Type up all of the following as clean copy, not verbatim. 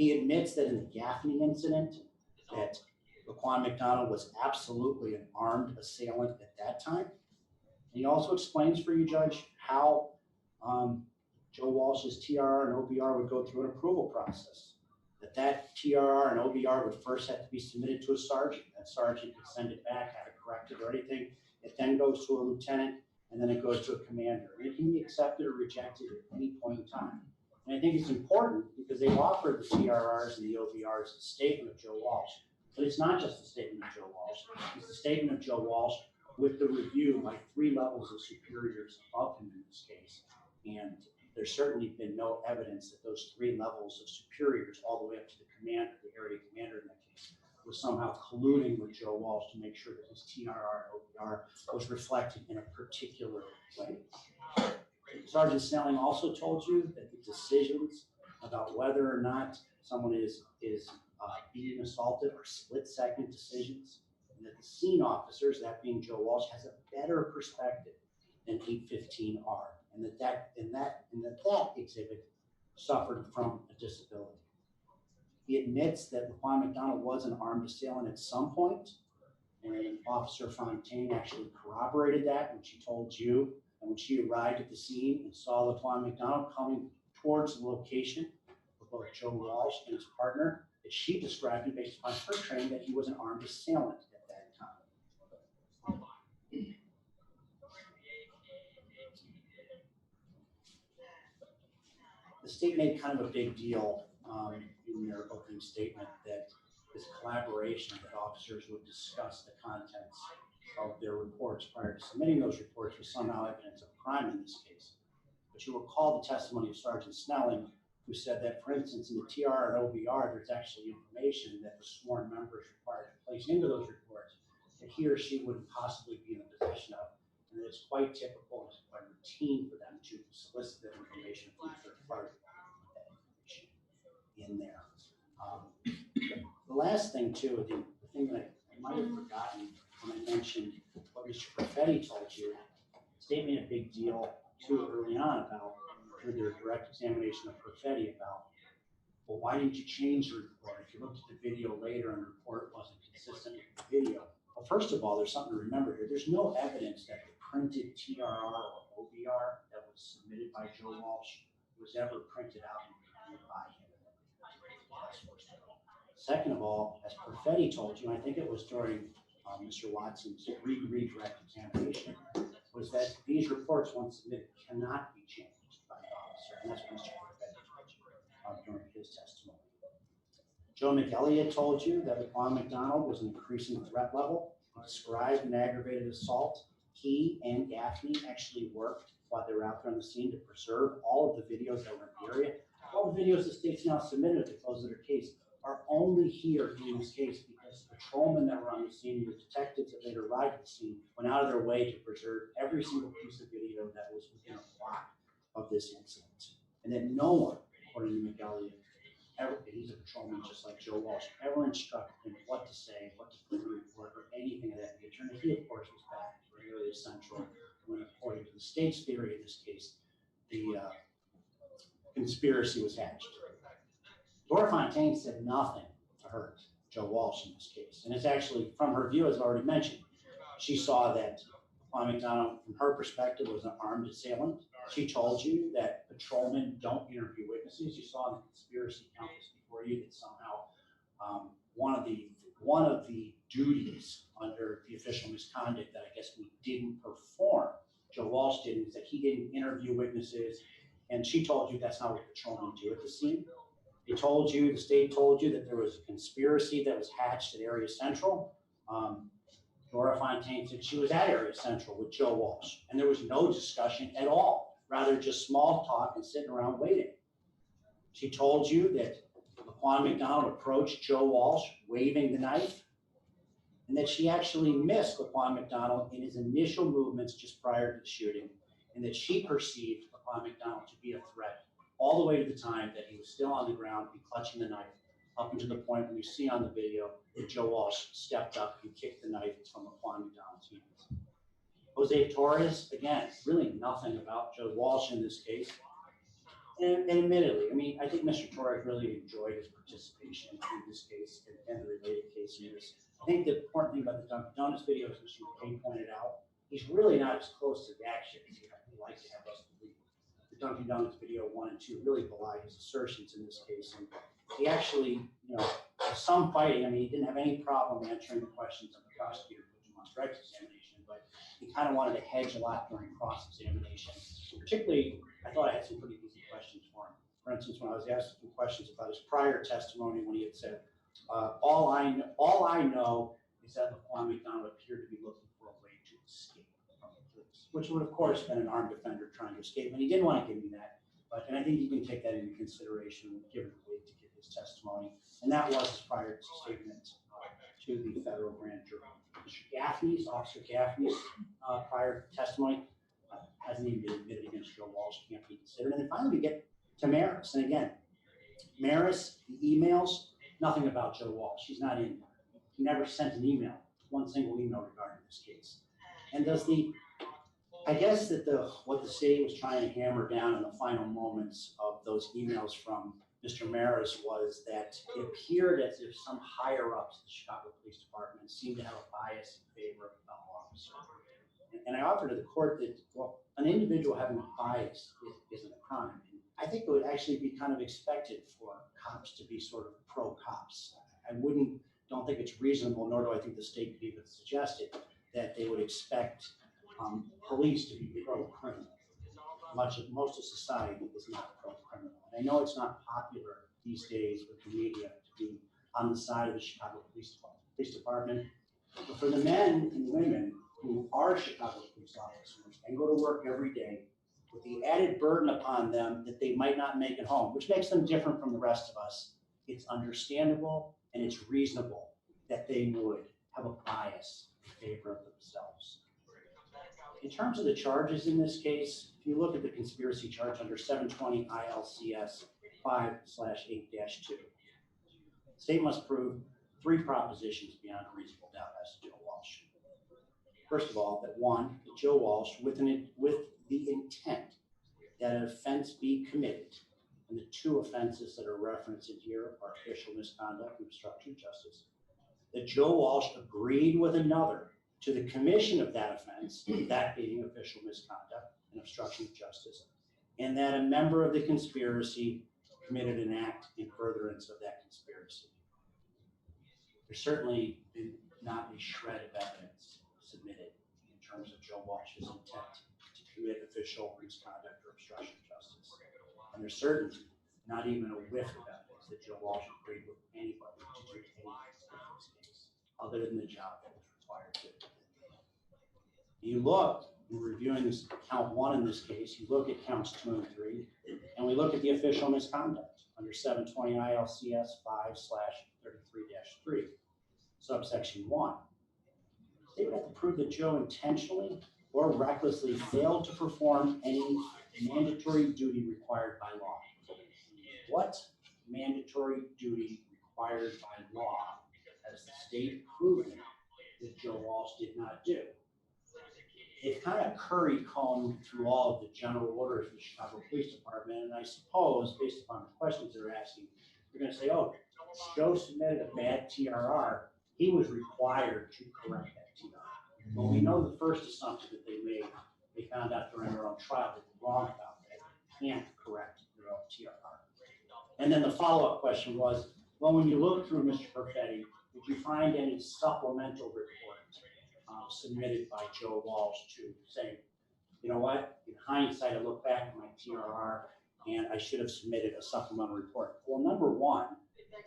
He admits that in the Gaffney incident, that Laquan McDonald was absolutely an armed assailant at that time. And he also explains for you, Judge, how Joe Walsh's TRR and OBR would go through an approval process. That TRR and OBR would first have to be submitted to a sergeant. That sergeant could send it back, have it corrected or anything. It then goes to a lieutenant, and then it goes to a commander. And it can be accepted or rejected at any point in time. And I think it's important because they've offered the TRRs and the OBRs as a statement of Joe Walsh. But it's not just a statement of Joe Walsh. It's a statement of Joe Walsh with the review by 3 levels of superiors above him in this case. And there's certainly been no evidence that those 3 levels of superiors, all the way up to the commander, the area commander in that case, was somehow colluding with Joe Walsh to make sure that his TRR and OBR was reflected in a particular way. Sergeant Snelling also told you that the decisions about whether or not someone is being assaulted are split-second decisions, and that the scene officers, that being Joe Walsh, has a better perspective than 815R, and that exhibit suffered from a disability. He admits that Laquan McDonald was an armed assailant at some point, and Officer Fontaine actually corroborated that when she told you, and when she arrived at the scene and saw Laquan McDonald coming towards the location with both Joe Walsh and his partner, that she described it based upon her training that he was an armed assailant at that time. The state made kind of a big deal in their opening statement that this collaboration, that officers would discuss the contents of their reports prior to submitting those reports, was somehow evidence of crime in this case. But you recall the testimony of Sergeant Snelling, who said that, for instance, in the TR and OBR, there's actually information that the sworn member is required to place into those reports that he or she wouldn't possibly be in the possession of, and it's quite typical and it's quite routine for them to solicit that information from third party, that information in there. The last thing, too, the thing that I might have forgotten when I mentioned what Mr. Perfetti told you, the state made a big deal, too, early on about, through their direct examination of Perfetti, about, well, why didn't you change the report? If you looked at the video later and the report wasn't consistent with the video. Well, first of all, there's something to remember here. There's no evidence that the printed TRR or OBR that was submitted by Joe Walsh was ever printed out and reviewed by him. Second of all, as Perfetti told you, and I think it was during Mr. Watson's redirect examination, was that these reports, once submitted, cannot be changed by the officer, and that's what Mr. Perfetti told you during his testimony. Joe McElliott told you that Laquan McDonald was an increasing threat level. He described an aggravated assault. He and Gaffney actually worked while they were out there on the scene to preserve all of the videos that were in the area. All the videos the state's now submitted at the close of their case are only here in this case because the patrolmen that were on the scene, the detectives that later arrived at the scene, went out of their way to preserve every single piece of video that was within a block of this incident. And that no one, according to McElliott, ever, he's a patrolman just like Joe Walsh, ever instructed him what to say, what to put in the report, or anything of that nature. And he, of course, was back in the area central when, according to the state's theory in this case, the conspiracy was hatched. Laura Fontaine said nothing to hurt Joe Walsh in this case. And it's actually, from her view, as I already mentioned, she saw that Laquan McDonald, from her perspective, was an armed assailant. She told you that patrolmen don't interview witnesses. You saw in the conspiracy count before you that somehow one of the duties under the official misconduct that I guess we didn't perform, Joe Walsh didn't, is that he didn't interview witnesses. And she told you that's not what patrolmen do at the scene. They told you, the state told you that there was a conspiracy that was hatched at Area Central. Laura Fontaine said she was at Area Central with Joe Walsh, and there was no discussion at all, rather just small talk and sitting around waiting. She told you that Laquan McDonald approached Joe Walsh waving the knife, and that she actually missed Laquan McDonald in his initial movements just prior to the shooting, and that she perceived Laquan McDonald to be a threat all the way to the time that he was still on the ground and clutching the knife, up until the point when you see on the video that Joe Walsh stepped up and kicked the knife from Laquan McDonald's hands. Jose Torres, again, really nothing about Joe Walsh in this case. And admittedly, I mean, I think Mr. Torres really enjoyed his participation in this case and the related case news. I think the important thing about the Dunkin' Donuts videos, as Kay pointed out, he's really not as close to the action as he'd like to have us believe. The Dunkin' Donuts video 1 and 2 really belie his assertions in this case. And he actually, some fighting. I mean, he didn't have any problem answering the questions of the prosecutor on direct examination, but he kind of wanted to hedge a lot during cross-examination. Particularly, I thought I had some pretty easy questions for him. For instance, when I was asking questions about his prior testimony, when he had said, all I know is that Laquan McDonald appeared to be looking for a way to escape from the police, which would, of course, been an armed offender trying to escape, and he didn't want to give me that. And I think you can take that into consideration, given the weight to give his testimony. And that was his prior statement to the federal grand jury. Officer Gaffney's prior testimony hasn't even been admitted against Joe Walsh, can't be considered. And then finally we get to Maris. And again, Maris, the emails, nothing about Joe Walsh. She's not in there. He never sent an email, one single email regarding this case. And I guess that what the state was trying to hammer down in the final moments of those emails from Mr. Maris was that it appeared as if some higher ups at the Chicago Police Department seemed to have a bias in favor of a fellow officer. And I offered to the court that, well, an individual having a bias isn't a crime. And I think it would actually be kind of expected for cops to be sort of pro-cops. I don't think it's reasonable, nor do I think the state could even suggest it, that they would expect police to be pro-criminal. Most of society is not pro-criminal. And I know it's not popular these days with the media to be on the side of the Chicago Police Department. But for the men and women who are Chicago police officers and go to work every day with the added burden upon them that they might not make it home, which makes them different from the rest of us, it's understandable and it's reasonable that they would have a bias in favor of themselves. In terms of the charges in this case, if you look at the conspiracy charge under 720 ILCS 5/8-2, the state must prove 3 propositions beyond a reasonable doubt as to Joe Walsh. First of all, that Joe Walsh, with the intent that an offense be committed, and the 2 offenses that are referenced in here are official misconduct and obstruction of justice, that Joe Walsh agreed with another to the commission of that offense, that being official misconduct and obstruction of justice, and that a member of the conspiracy committed an act in furtherance of that conspiracy. There's certainly been not a shred of evidence submitted in terms of Joe Walsh's intent to commit official misconduct or obstruction of justice. And there's certainly not even a whiff of evidence that Joe Walsh agreed with anybody to do anything in this case, other than the job that was required to. You look, in reviewing this count 1 in this case, you look at counts 2 and 3, and we look at the official misconduct under 720 ILCS 5/33-3, subsection 1. They would have to prove that Joe intentionally or recklessly failed to perform any mandatory duty required by law. What mandatory duty required by law has the state proven that Joe Walsh did not do? They've kind of curry combed through all of the general orders of the Chicago Police Department, and I suppose, based upon the questions they're asking, they're going to say, oh, Joe submitted a bad TRR. He was required to correct that TRR. Well, we know the first assumption that they made, they found out during their own trial that they're wrong about that. They can't correct their own TRR. And then the follow-up question was, well, when you look through Mr. Perfetti, did you find any supplemental reports submitted by Joe Walsh to say, you know what, in hindsight, I look back at my TRR and I should have submitted a supplemental report. Well, number 1,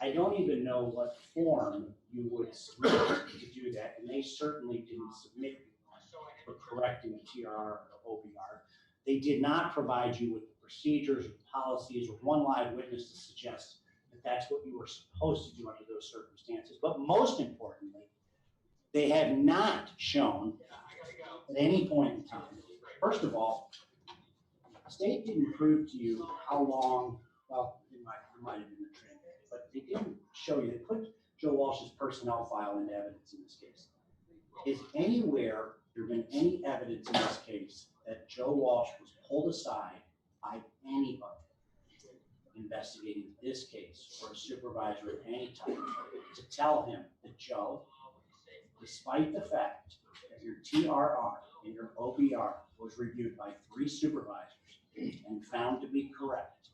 I don't even know what form you would submit to do that, and they certainly didn't submit one for correcting a TRR or OBR. They did not provide you with the procedures or policies or one live witness to suggest that that's what you were supposed to do under those circumstances. But most importantly, they have not shown at any point in time. First of all, the state didn't prove to you how long, well, it might have been the trend, but they didn't show you, they put Joe Walsh's personnel file into evidence in this case. Is anywhere there been any evidence in this case that Joe Walsh was pulled aside by anybody investigating this case or a supervisor of any type to tell him that, Joe, despite the fact that your TRR and your OBR was reviewed by 3 supervisors and found to be correct,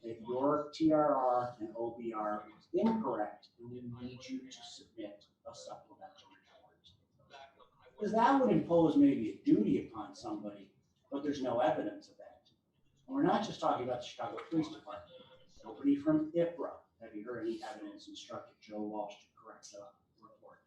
that your TRR and OBR is incorrect, and we need you to submit a supplemental report. Because that would impose maybe a duty upon somebody, but there's no evidence of that. And we're not just talking about the Chicago Police Department. Nobody from IPRA, have you heard any evidence, instructed Joe Walsh to correct the report?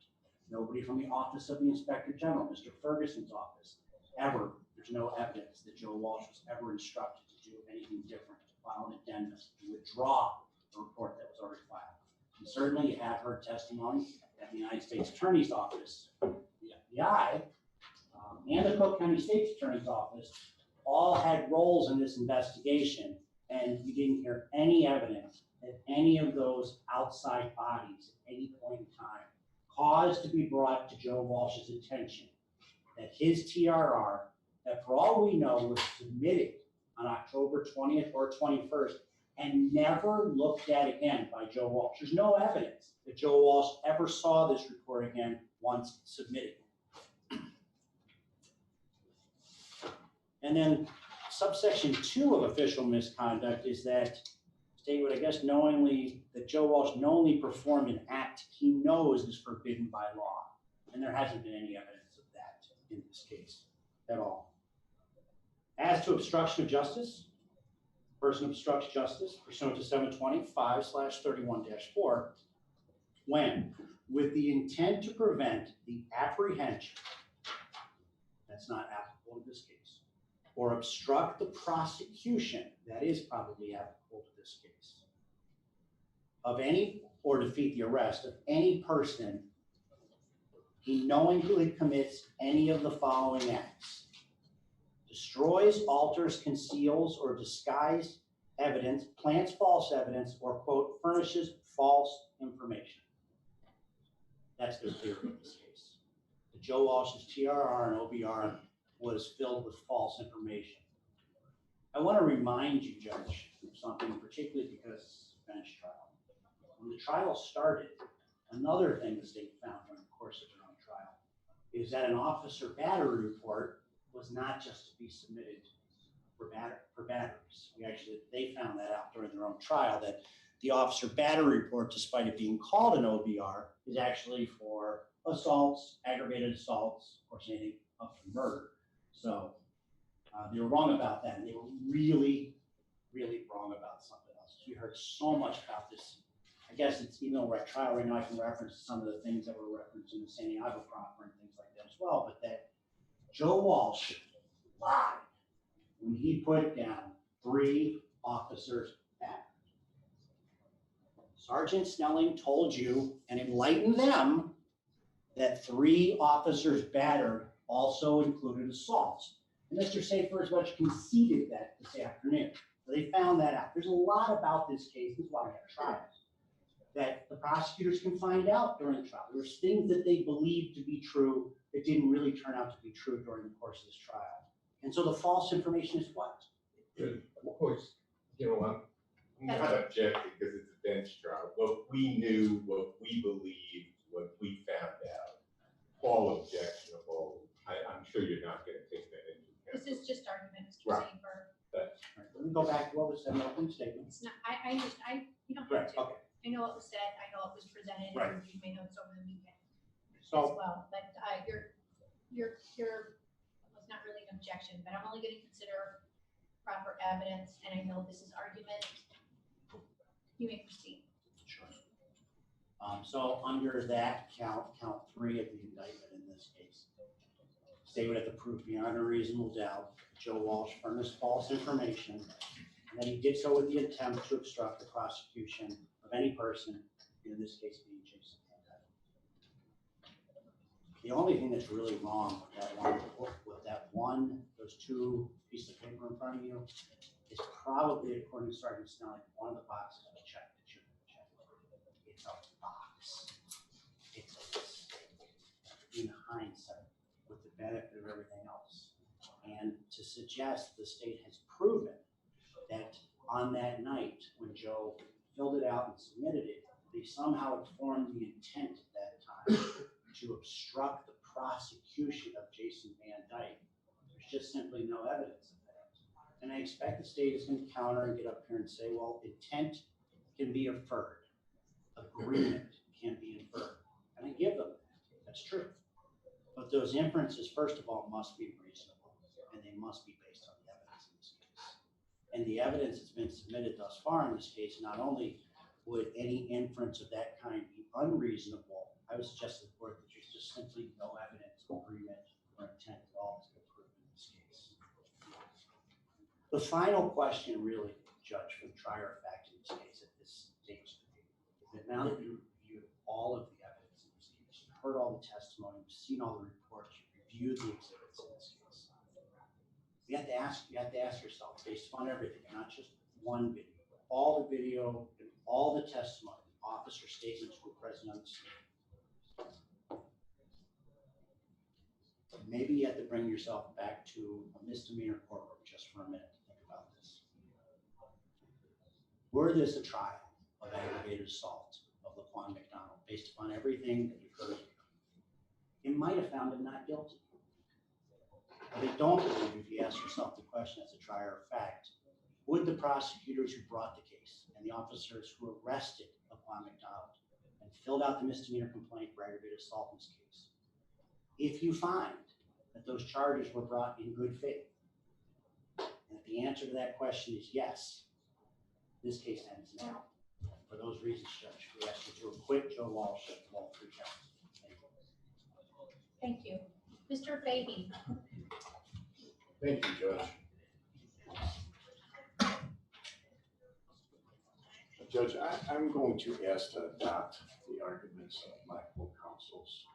Nobody from the Office of the Inspector General, Mr. Ferguson's office, ever. There's no evidence that Joe Walsh was ever instructed to do anything different, to file an addendum, to withdraw the report that was already filed. And certainly you have heard testimony at the United States Attorney's Office, the FBI, and the Cook County State's Attorney's Office all had roles in this investigation, and you didn't hear any evidence that any of those outside bodies at any point in time caused to be brought to Joe Walsh's attention that his TRR, that for all we know was submitted on October 20th or 21st and never looked at again by Joe Walsh. There's no evidence that Joe Walsh ever saw this report again once submitted. And then subsection 2 of official misconduct is that state would, I guess, knowingly, that Joe Walsh knowingly performed an act he knows is forbidden by law. And there hasn't been any evidence of that in this case at all. As to obstruction of justice, person obstructs justice pursuant to 725/31-4 when, with the intent to prevent the apprehension, that's not applicable in this case, or obstruct the prosecution, that is probably applicable to this case, of any, or defeat the arrest of any person, he knowingly commits any of the following acts: destroys, alters, conceals, or disguises evidence, plants false evidence, or, quote, furnishes false information. That's their theory in this case. The Joe Walsh's TRR and OBR was filled with false information. I want to remind you, Judge, of something, particularly because it's a bench trial. When the trial started, another thing the state found during the course of their own trial is that an officer battery report was not just to be submitted for batteries. They found that out during their own trial, that the officer battery report, despite it being called an OBR, is actually for assaults, aggravated assaults, of course, anything up to murder. So they were wrong about that, and they were really, really wrong about something else. We heard so much about this. I guess it's, even though we're at trial right now, I can reference some of the things that were referenced in the Santiago proffer and things like that as well, but that Joe Walsh lied when he put down 3 officers battered. Sergeant Snelling told you and enlightened them that 3 officers battered also included assaults. And Mr. Safer as much conceded that this afternoon. So they found that out. There's a lot about this case, this is why we have trials, that the prosecutors can find out during the trial. There's things that they believed to be true that didn't really turn out to be true during the course of this trial. And so the false information is what? Of course, I'm not objecting because it's a bench trial. What we knew, what we believed, what we found out, all objectionable. I'm sure you're not going to take that into account. This is just argument, Mr. Right. Safer. Right. Let me go back to what was said in the opening statement. It's not, you don't Right, have to. okay. I know what was said, I know what was presented, Right. and reviewed my notes over the weekend as So, well, but you're was not really an objection, but I'm only gonna consider proper evidence, and I know this is argument. You may proceed. sure. So under that count 3 of the indictment in this case, state would have to prove beyond a reasonable doubt Joe Walsh furnished false information, and that he did so with the attempt to obstruct the prosecution of any person, in this case being Jason Van Dyke. The only thing that's really wrong with those 2 pieces of paper in front of you is probably, according to Sergeant Snelling, one of the boxes of a check that should have been checked. It's a box. It's a mistake. In hindsight, with the benefit of everything else. And to suggest the state has proven that on that night when Joe filled it out and submitted it, they somehow informed the intent at that time to obstruct the prosecution of Jason Van Dyke. There's just simply no evidence of that. And I expect the state is going to counter and get up here and say, well, intent can be inferred. Agreement can be inferred. And I give them that. That's true. But those inferences, first of all, must be reasonable, and they must be based on the evidence in this case. And the evidence that's been submitted thus far in this case, not only would any inference of that kind be unreasonable, I would suggest to the court that there's just simply no evidence of agreement or intent at all to prove in this case. The final question, really, Judge, for the trier of fact in this case at this stage, is that now that you've reviewed all of the evidence in this case, you've heard all the testimony, you've seen all the reports, you've reviewed the exhibits in this case, you have to ask yourself, based upon everything, not just one video, all the video and all the testimony, officer statements were present on the scene. Maybe you have to bring yourself back to a misdemeanor courtroom just for a minute to think about this. Were this a trial of aggravated assault of Laquan McDonald, based upon everything that you've heard, you might have found him not guilty. But I don't believe, if you ask yourself the question as a trier of fact, would the prosecutors who brought the case and the officers who arrested Laquan McDonald and filled out the misdemeanor complaint for aggravated assault in this case, if you find that those charges were brought in good faith, and if the answer to that question is yes, this case ends now. For those reasons, Judge, we ask you to acquit Joe Walsh of all three counts. Thank you. Mr. Fahey. Thank you, Judge. Judge, I'm going to ask to adopt the arguments of my co-counsels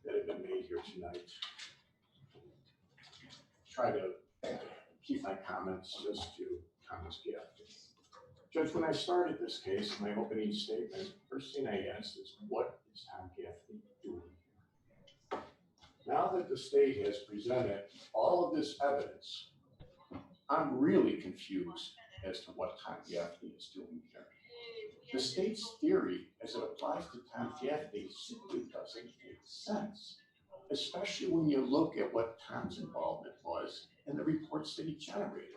that have been made here tonight. Try to keep my comments just to Thomas Gaffney. Judge, when I started this case, in my opening statement, first thing I asked is, what is Tom Gaffney doing here? Now that the state has presented all of this evidence, I'm really confused as to what Tom Gaffney is doing here. The state's theory, as it applies to Tom Gaffney, simply doesn't make sense, especially when you look at what Tom's involvement was and the reports that he generated.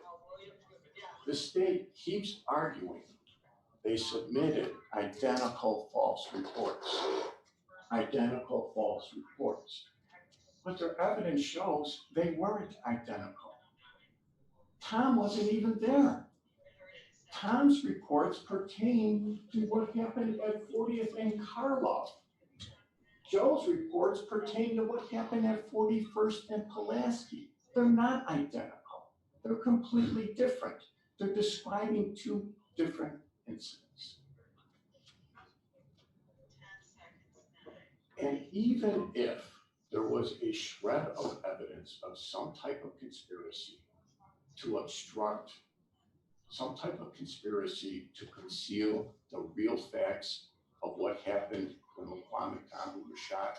The state keeps arguing they submitted identical false reports. Identical false reports. But their evidence shows they weren't identical. Tom wasn't even there. Tom's reports pertain to what happened at 40th and Karloff. Joe's reports pertain to what happened at 41st and Pulaski. They're not identical. They're completely different. They're describing two different incidents. And even if there was a shred of evidence of some type of conspiracy to obstruct, some type of conspiracy to conceal the real facts of what happened when Laquan McDonald was shot,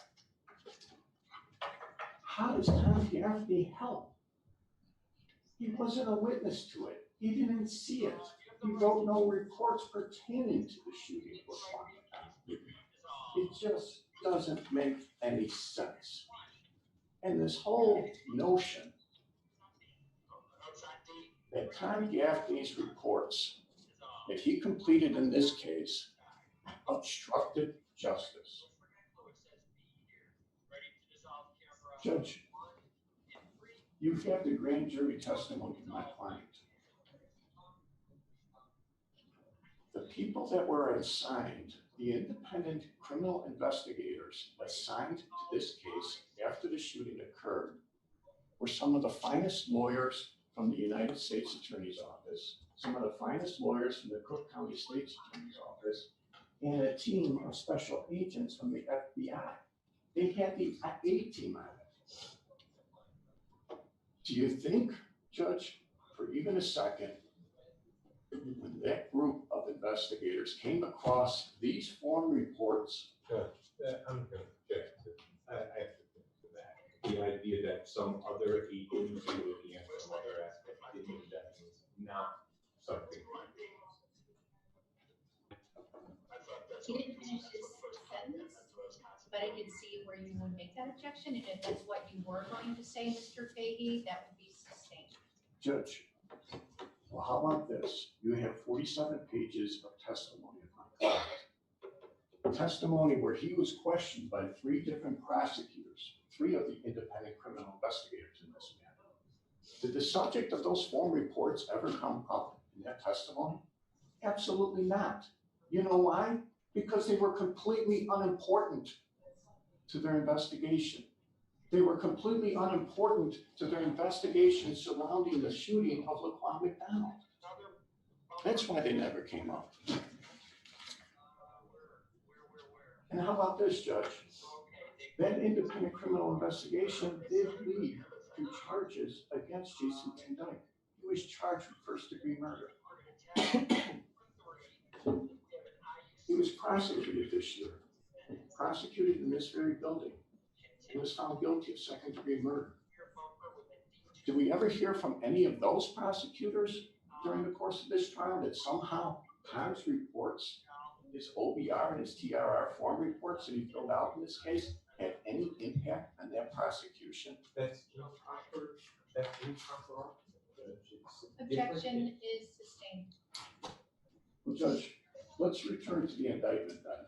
how does Tom Gaffney help? He wasn't a witness to it. He didn't see it. He wrote no reports pertaining to the shooting of Laquan McDonald. It just doesn't make any sense. And this whole notion that Tom Gaffney's reports that he completed in this case obstructed justice. Judge, you have the grand jury testimony of my client. The people that were assigned, the independent criminal investigators assigned to this case after the shooting occurred, were some of the finest lawyers from the United States Attorney's Office, some of the finest lawyers from the Cook County State's Attorney's Office, and a team of special agents from the FBI. They had the A-team on it. Do you think, Judge, for even a second, when that group of investigators came across these form reports? Judge, I'm going to object to, I have to think to that. The idea that some other agents were looking at some other aspect, that was not but I could see where you would make that objection, and if that's what you were going to say, Mr. Fahey, that would be sustained. Judge, well, how about this? You have 47 pages of testimony of my client. Testimony where he was questioned by 3 different prosecutors, 3 of the independent criminal investigators in this matter. Did the subject of those form reports ever come up in that testimony? Absolutely not. You know why? Because they were completely unimportant to their investigation. They were completely unimportant to their investigation surrounding the shooting of Laquan McDonald. That's why they never came up. And how about this, Judge? That independent criminal investigation did lead to charges against Jason Van Dyke. He was charged with first-degree murder. He was prosecuted this year, prosecuted in this very building, and was found guilty of second-degree murder. Did we ever hear from any of those prosecutors during the course of this trial that somehow Tom's reports, his OBR and his TRR form reports that he filled out in this case, had any impact on that prosecution? That's improper. That's improper. Objection is sustained. Well, Judge, let's return to the indictment then.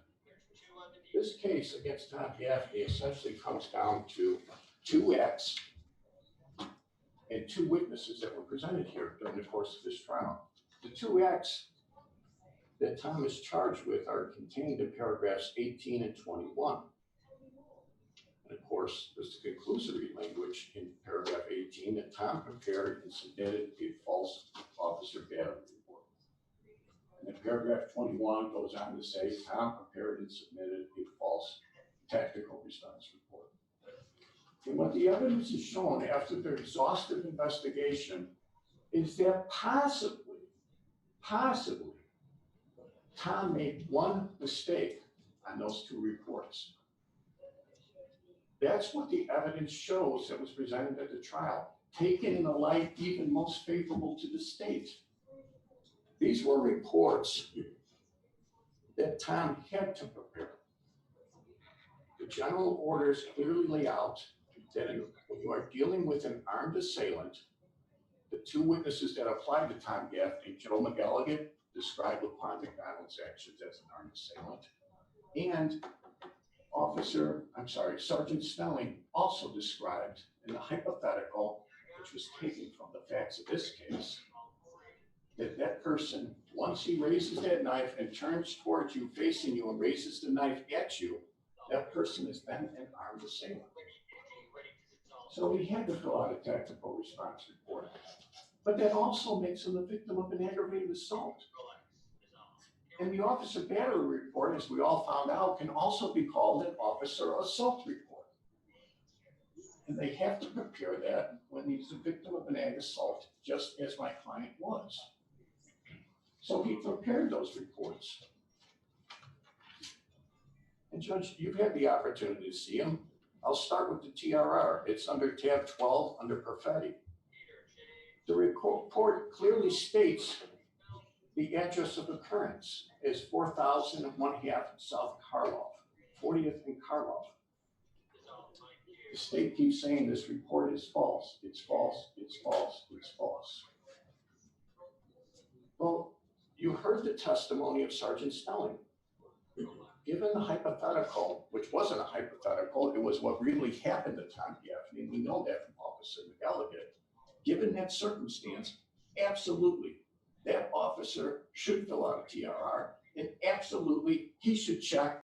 This case against Tom Gaffney essentially comes down to 2 acts and 2 witnesses that were presented here during the course of this trial. The 2 acts that Tom is charged with are contained in paragraphs 18 and 21. And of course, there's the conclusory language in paragraph 18 that Tom prepared and submitted a false officer battery report. And then paragraph 21 goes on to say Tom prepared and submitted a false tactical response report. And what the evidence has shown after their exhaustive investigation is that possibly, Tom made one mistake on those 2 reports. That's what the evidence shows that was presented at the trial, taken in the light even most favorable to the state. These were reports that Tom had to prepare. The general orders clearly lay out that when you are dealing with an armed assailant, the 2 witnesses that applied to Tom Gaffney, Joe McElligott, described Laquan McDonald's actions as an armed assailant, and Sergeant Snelling also described in the hypothetical, which was taken from the facts of this case, that person, once he raises that knife and turns towards you, facing you, and raises the knife at you, that person is then an armed assailant. So he had to fill out a tactical response report. But that also makes him the victim of an aggravated assault. And the officer battery report, as we all found out, can also be called an officer assault report. And they have to prepare that when he's the victim of an ag assault, just as my client was. So he prepared those reports. And Judge, you've had the opportunity to see them. I'll start with the TRR. It's under tab 12 under Perfetti. The report clearly states the address of occurrence is 4001 South Karloff, 40th and Karloff. The state keeps saying this report is false. It's false. It's false. It's false. Well, you heard the testimony of Sergeant Snelling. Given the hypothetical, which wasn't a hypothetical, it was what really happened to Tom Gaffney, and we know that from Officer McElligott. Given that circumstance, absolutely, that officer should fill out a TRR, and absolutely, he should check